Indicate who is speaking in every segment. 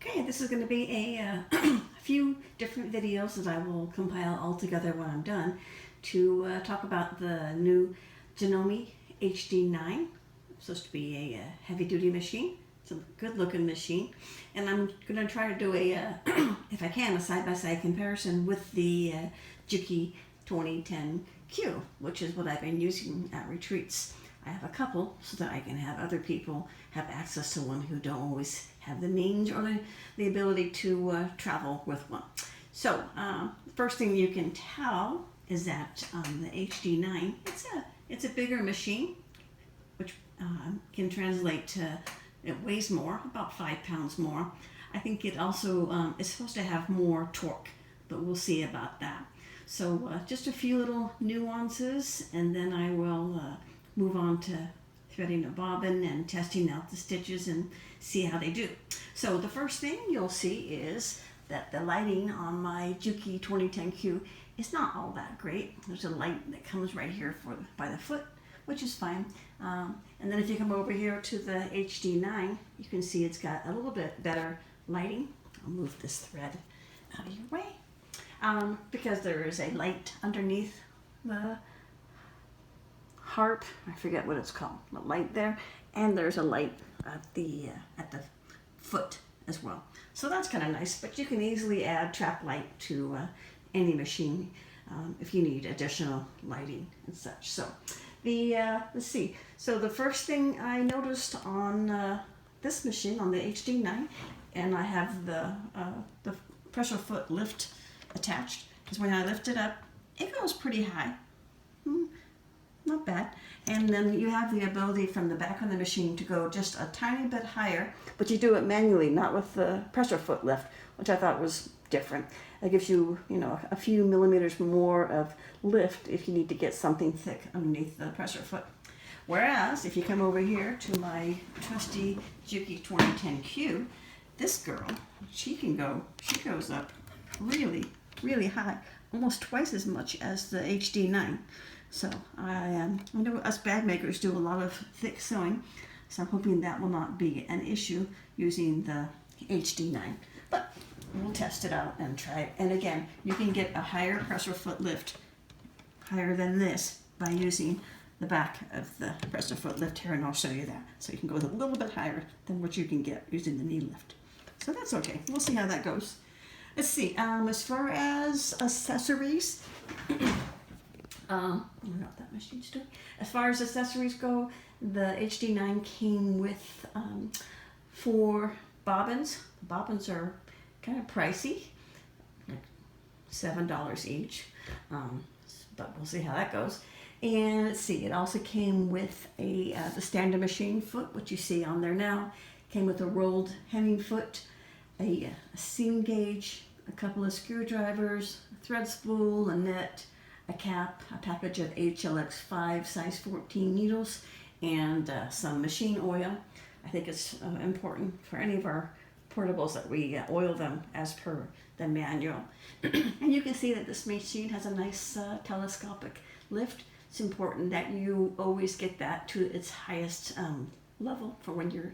Speaker 1: Okay, this is going to be a few different videos that I will compile all together when I'm done to talk about the new Janome HD9. It's supposed to be a heavy-duty machine. It's a good-looking machine, and I'm going to try to do a, if I can, a side-by-side comparison with the Juki 2010Q, which is what I've been using at retreats. I have a couple so that I can have other people have access to one who don't always have the means or the ability to travel with one. So the first thing you can tell is that the HD9, it's a bigger machine, which can translate to, it weighs more, about 5 pounds more. I think it also is supposed to have more torque, but we'll see about that. So just a few little nuances, and then I will move on to threading a bobbin and testing out the stitches and see how they do. So the first thing you'll see is that the lighting on my Juki 2010Q is not all that great. There's a light that comes right here by the foot, which is fine. And then if you come over here to the HD9, you can see it's got a little bit better lighting. I'll move this thread out of your way because there is a light underneath the harp. I forget what it's called. The light there, and there's a light at the foot as well. So that's kind of nice. But you can easily add trap light to any machine if you need additional lighting and such. So the let's see. So the first thing I noticed on this machine, on the HD9, and I have the pressure foot lift attached, because when I lift it up, it goes pretty high. Not bad. And then you have the ability from the back of the machine to go just a tiny bit higher, but you do it manually, not with the pressure foot lift, which I thought was different. It gives you, a few millimeters more of lift if you need to get something thick underneath the pressure foot. Whereas if you come over here to my trusty Juki 2010Q, this girl, she goes up really, really high, almost twice as much as the HD9. So I know us bag makers do a lot of thick sewing, so I'm hoping that will not be an issue using the HD9. But we'll test it out and try it. And again, you can get a higher pressure foot lift, higher than this, by using the back of the pressure foot lift here, and I'll show you that. So you can go a little bit higher than what you can get using the knee lift. So that's okay. We'll see how that goes. Let's see. As far as accessories, I don't know what that machine's doing. As far as accessories go, the HD9 came with 4 bobbins. The bobbins are kind of pricey, like $7 each, but we'll see how that goes. And let's see, it also came with the standard machine foot, which you see on there now. Came with a rolled hemming foot, a seam gauge, a couple of screwdrivers, a thread spool, a net, a cap, a package of HLX5 size 14 needles, and some machine oil. I think it's important for any of our portables that we oil them as per the manual. And you can see that this machine has a nice telescopic lift. It's important that you always get that to its highest level for when you're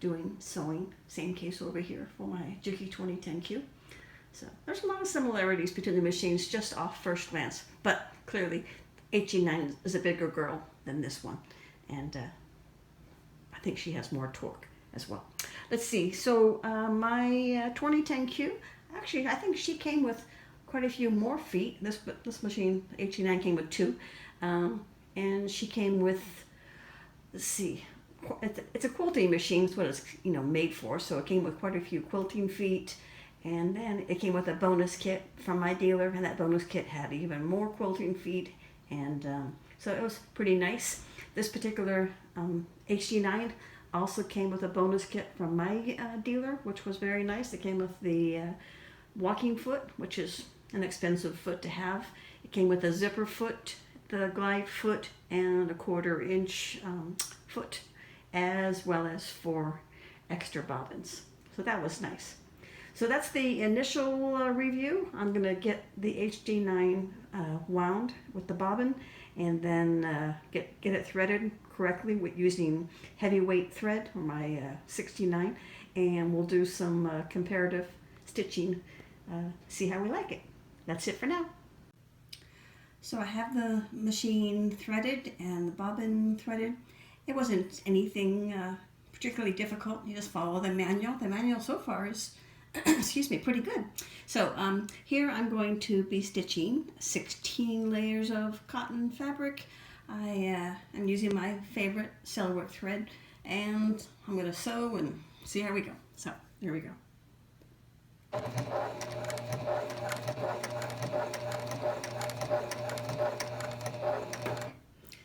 Speaker 1: doing sewing. Same case over here for my Juki 2010Q. So there's a lot of similarities between the machines just off first glance, but clearly HD9 is a bigger girl than this one, and I think she has more torque as well. Let's see, so my 2010Q, actually I think she came with quite a few more feet. This machine, HD9, came with 2, and she came with, let's see, it's a quilting machine. It's what it's made for, so it came with quite a few quilting feet. And then it came with a bonus kit from my dealer, and that bonus kit had even more quilting feet, and so it was pretty nice. This particular HD9 also came with a bonus kit from my dealer, which was very nice. It came with the walking foot, which is an expensive foot to have. It came with a zipper foot, the glide foot, and a 1/4 inch foot, as well as 4 extra bobbins. So that was nice. So that's the initial review. I'm going to get the HD9 wound with the bobbin, and then get it threaded correctly with using heavyweight thread, or my 69, and we'll do some comparative stitching, see how we like it. That's it for now. So I have the machine threaded and the bobbin threaded. It wasn't anything particularly difficult. You just follow the manual. The manual so far is, excuse me, pretty good. So here I'm going to be stitching 16 layers of cotton fabric. I'm using my favorite Cellwork thread, and I'm going to sew and see how we go. So here we go.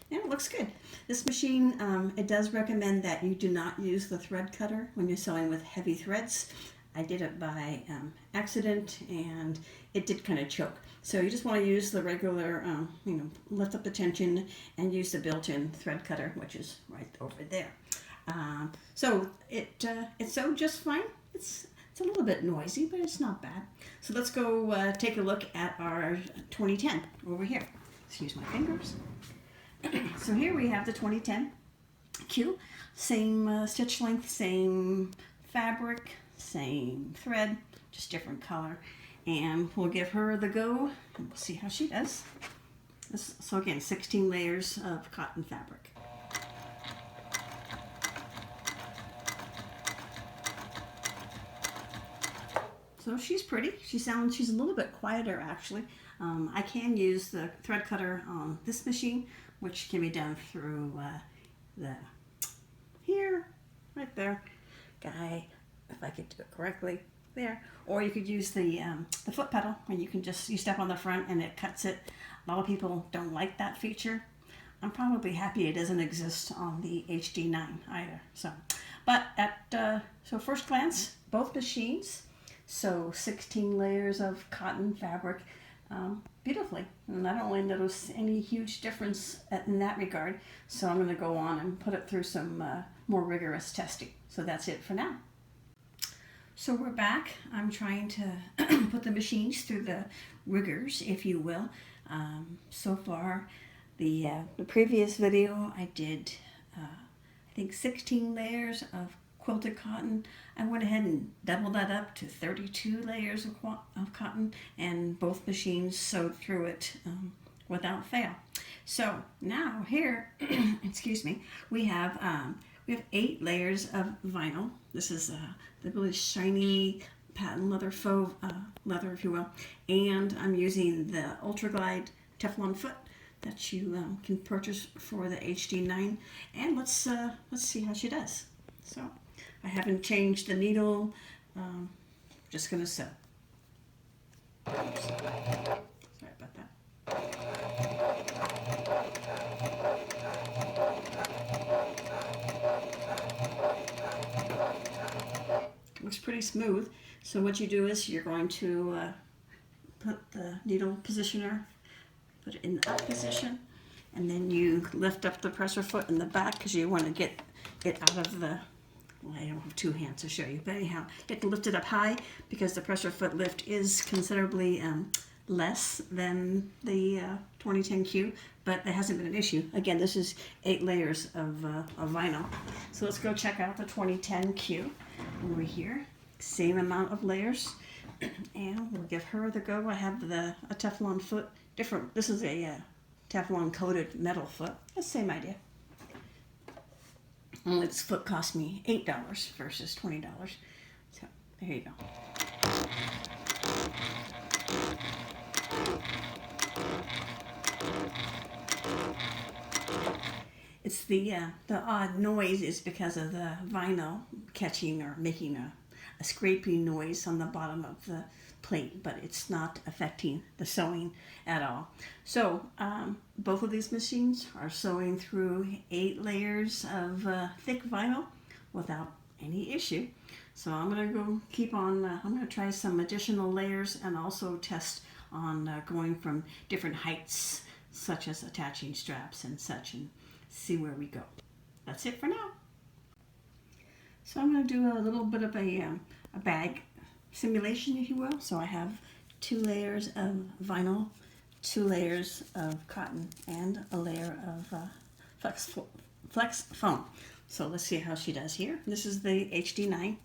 Speaker 1: Yeah, it looks good. This machine, it does recommend that you do not use the thread cutter when you're sewing with heavy threads. I did it by accident, and it did kind of choke. So you just want to use the regular, lift up the tension and use the built-in thread cutter, which is right over there. So it sewed just fine. It's a little bit noisy, but it's not bad. So let's go take a look at our 2010 over here. Excuse my fingers. So here we have the 2010 Q. Same stitch length, same fabric, same thread, just different color. And we'll give her the go, and we'll see how she does. So again, 16 layers of cotton fabric. So she's pretty. She's a little bit quieter actually. I can use the thread cutter on this machine, which can be done through here, right there, guy, if I could do it correctly, there. Or you could use the foot pedal, and you step on the front and it cuts it. A lot of people don't like that feature. I'm probably happy it doesn't exist on the HD9 either. But so first glance, both machines. So 16 layers of cotton fabric beautifully. And I don't really notice any huge difference in that regard. So I'm going to go on and put it through some more rigorous testing. So that's it for now. So we're back. I'm trying to put the machines through the rigors, if you will. So far, the previous video I did, I think 16 layers of quilted cotton. I went ahead and doubled that up to 32 layers of cotton, and both machines sewed through it without fail. So now here, excuse me, we have 8 layers of vinyl. This is the really shiny patent leather, faux leather, if you will, and I'm using the Ultra Glide Teflon foot that you can purchase for the HD9. And let's see how she does. So I haven't changed the needle. Just gonna sew. Oops. Sorry about that. Looks pretty smooth. So what you do is you're going to put the needle positioner, put it in the up position, and then you lift up the presser foot in the back because you want to get it out of the, well, I don't have 2 hands to show you, but anyhow, you have to lift it up high because the presser foot lift is considerably less than the 2010Q, but that hasn't been an issue. Again, this is 8 layers of vinyl. So let's go check out the 2010Q over here. Same amount of layers, and we'll give her the go. I have a Teflon foot, different. This is a Teflon coated metal foot. The same idea. Only this foot cost me $8 versus $20. So there you go. It's the odd noise is because of the vinyl catching or making a scraping noise on the bottom of the plate, but it's not affecting the sewing at all. So both of these machines are sewing through 8 layers of thick vinyl without any issue. So I'm going to go keep on, I'm going to try some additional layers and also test on going from different heights, such as attaching straps and such, and see where we go. That's it for now. So I'm going to do a little bit of a bag simulation, if you will. So I have 2 layers of vinyl, 2 layers of cotton, and a layer of flex foam. So let's see how she does here. This is the HD9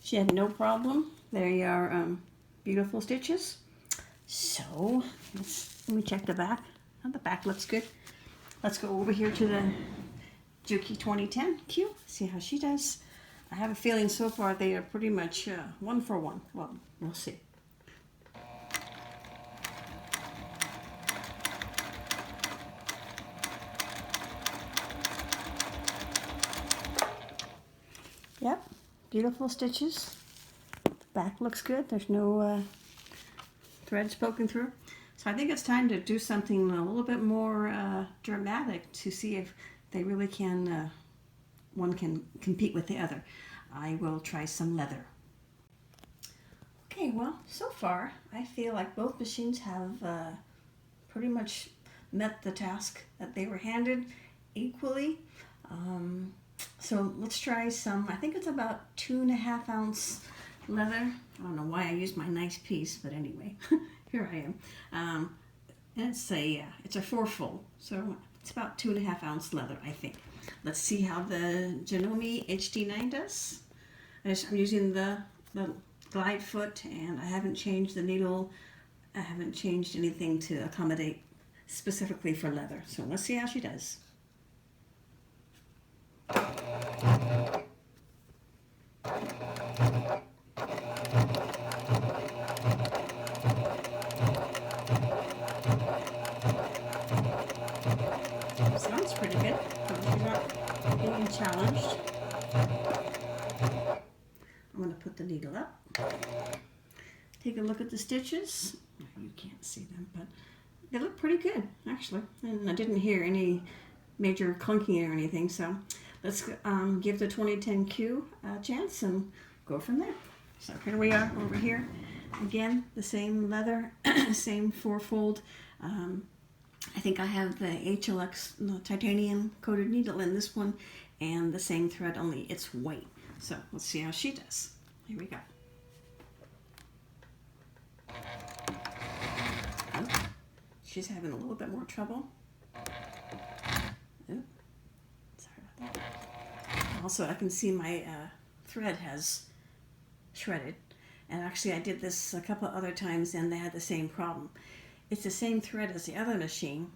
Speaker 1: She had no problem. They are beautiful stitches. So let me check the back. Oh, the back looks good. Let's go over here to the Juki 2010Q, see how she does. I have a feeling so far they are pretty much one for one. Well, we'll see. Yep, beautiful stitches. The back looks good. There's no threads poking through. So I think it's time to do something a little bit more dramatic to see if they really can, one can compete with the other. I will try some leather. Okay, well, so far I feel like both machines have pretty much met the task that they were handed equally. So let's try some, I think it's about 2.5 ounce leather. I don't know why I used my nice piece, but anyway, here I am. And it's a 4-fold, so it's about 2.5 ounce leather, I think. Let's see how the Janome HD9 does. I'm using the glide foot, and I haven't changed the needle. I haven't changed anything to accommodate specifically for leather. So let's see how she does. Sounds pretty good. She's not being challenged. I'm going to put the needle up. Take a look at the stitches. You can't see them, but they look pretty good, actually. And I didn't hear any major clunking or anything, so let's give the 2010Q a chance and go from there. So here we are over here. Again, the same leather, same 4-fold. I think I have the HLX titanium coated needle in this one, and the same thread, only it's white. So let's see how she does. Here we go. Oh, she's having a little bit more trouble. Oh, sorry about that. Also, I can see my thread has shredded. And actually, I did this a couple other times, and they had the same problem. It's the same thread as the other machine.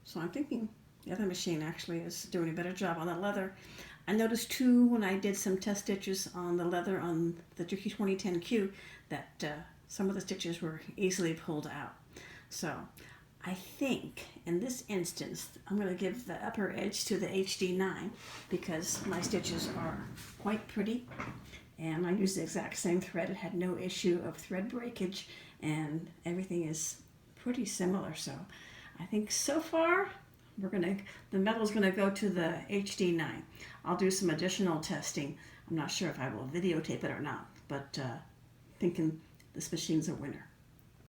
Speaker 1: So I'm thinking the other machine actually is doing a better job on the leather. I noticed too when I did some test stitches on the leather on the Juki 2010Q that some of the stitches were easily pulled out. So I think in this instance I'm going to give the upper edge to the HD9 because my stitches are quite pretty and I used the exact same thread. It had no issue of thread breakage and everything is pretty similar. So I think so far the metal's gonna go to the HD9. I'll do some additional testing. I'm not sure if I will videotape it or not, but thinking this machine's a winner.